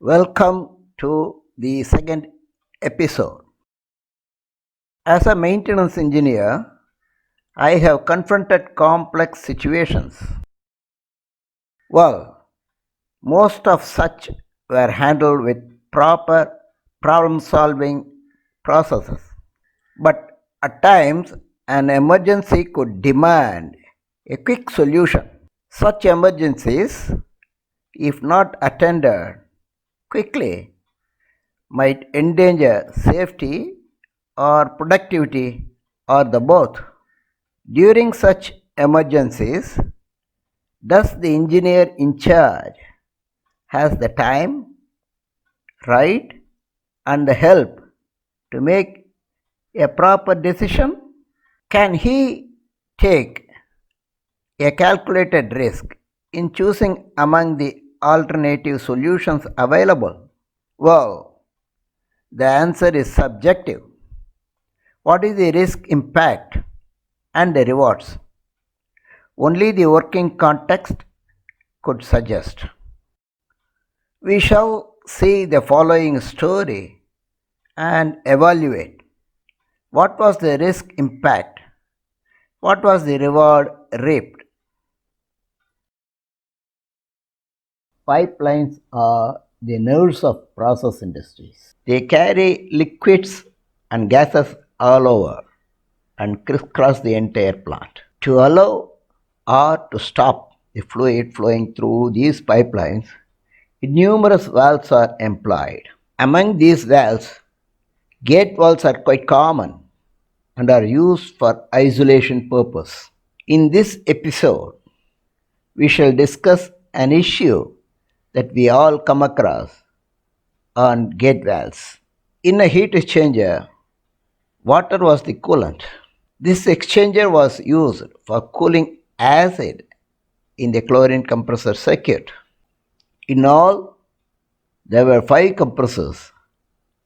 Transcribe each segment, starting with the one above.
Welcome to the second episode. As a maintenance engineer, I have confronted complex situations. Well, most of such were handled with proper problem solving processes. But at times, an emergency could demand a quick solution. Such emergencies, if not attended quickly, might endanger safety or productivity or the both. During such emergencies, does the engineer in charge has the time, right, and the help to make a proper decision? Can he take a calculated risk in choosing among the alternative solutions available? Well, the answer is subjective. What is the risk impact and the rewards? Only the working context could suggest. We shall see the following story and evaluate what was the risk impact, what was the reward reaped. Pipelines are the nerves of process industries. They carry liquids and gases all over and crisscross the entire plant. To allow or to stop the fluid flowing through these pipelines, numerous valves are employed. Among these valves, gate valves are quite common and are used for isolation purpose. In this episode, we shall discuss an issue that we all come across on gate valves. In a heat exchanger, water was the coolant. This exchanger was used for cooling acid in the chlorine compressor circuit. In all, there were 5 compressors,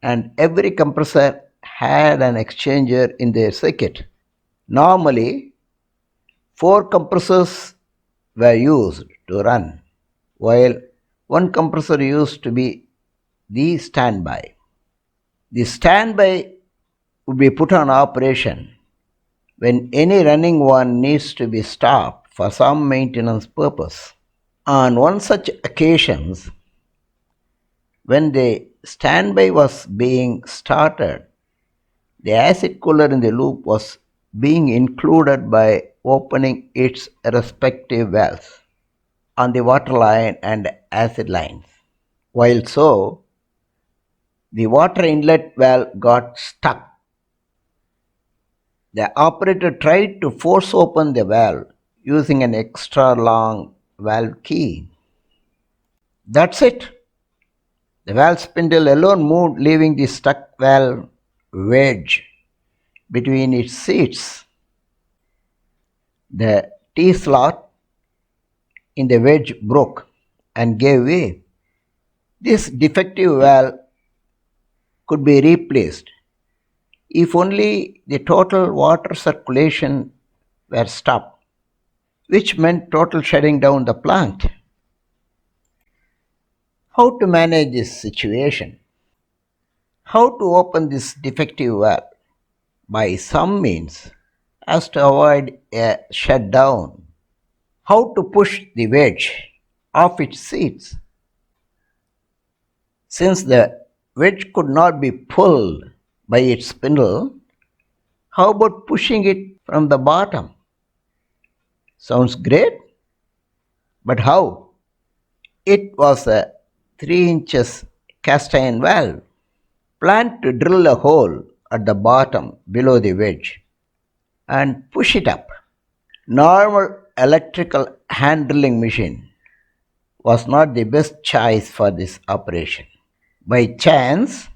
and every compressor had an exchanger in their circuit. Normally, 4 compressors were used to run, while one compressor used to be the standby. The standby would be put on operation when any running one needs to be stopped for some maintenance purpose. On one such occasions, when the standby was being started, the acid cooler in the loop was being included by opening its respective valves on the water line and acid lines. While so, the water inlet valve got stuck. The operator tried to force open the valve using an extra long valve key. That's it. The valve spindle alone moved, leaving the stuck valve wedge between its seats. The T-slot in the wedge broke and gave way. This defective valve could be replaced if only the total water circulation were stopped, which meant total shutting down the plant. How to manage this situation? How to open this defective valve? By some means, as to avoid a shutdown. How to push the wedge off its seats? Since the wedge could not be pulled by its spindle, how about pushing it from the bottom? Sounds great, but how? It was a 3 inches cast iron valve. Plan to drill a hole at the bottom below the wedge and push it up. Normal electrical hand drilling machine was not the best choice for this operation. By chance,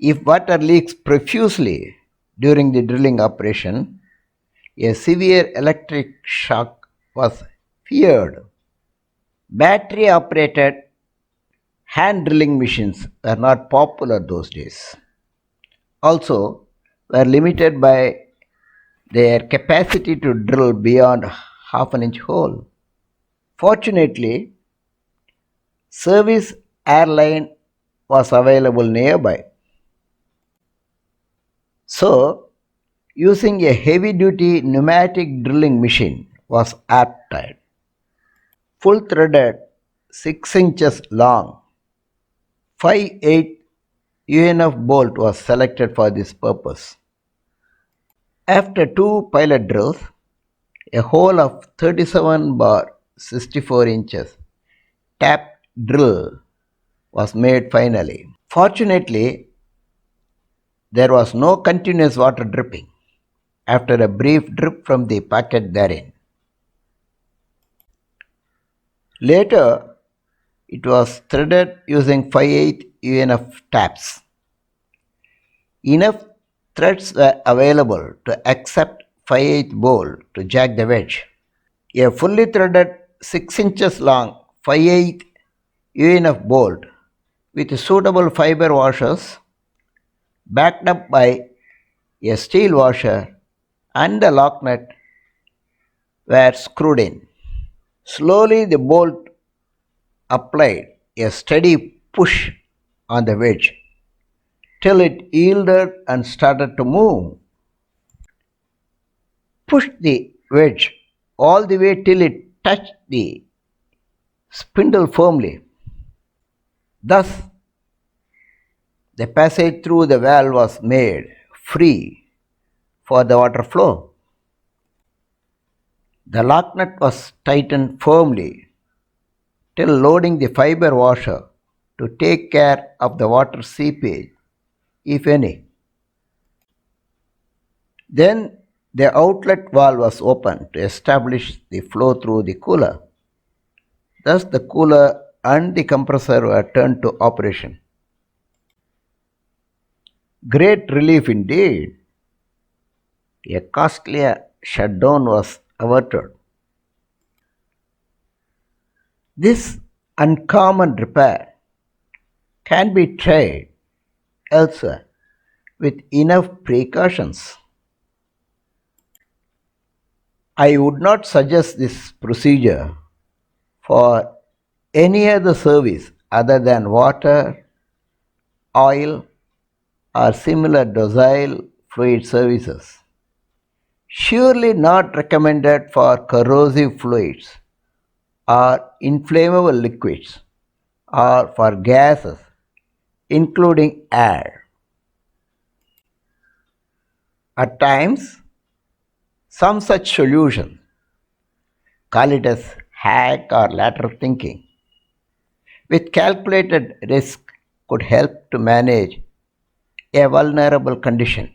if water leaks profusely during the drilling operation, a severe electric shock was feared. Battery operated hand drilling machines were not popular those days. Also, were limited by their capacity to drill beyond half an inch hole. Fortunately, service airline was available nearby. So, using a heavy duty pneumatic drilling machine was aptitude. Full threaded, 6 inches long, 5/8 UNF bolt was selected for this purpose. After two pilot drills, a hole of 37 bar 64 inches tap drill was made finally. Fortunately, there was no continuous water dripping after a brief drip from the packet therein. Later, it was threaded using 5/8 UNF taps. Enough threads were available to accept 5/8 bolt to jack the wedge. A fully threaded 6 inches long 5/8 UNF bolt with suitable fiber washers backed up by a steel washer and the lock nut were screwed in. Slowly the bolt applied a steady push on the wedge till it yielded and started to move. Push the wedge all the way till it touched the spindle firmly. Thus, the passage through the valve was made free for the water flow. The lock nut was tightened firmly till loading the fiber washer to take care of the water seepage, if any. Then the outlet valve was opened to establish the flow through the cooler. Thus the cooler and the compressor were turned to operation. Great relief indeed. A costly shutdown was averted. This uncommon repair can be tried elsewhere with enough precautions. I would not suggest this procedure for any other service other than water, oil, or similar docile fluid services. Surely not recommended for corrosive fluids or inflammable liquids or for gases, including air. At times, some such solution, call it as hack or lateral thinking, with calculated risk could help to manage a vulnerable condition.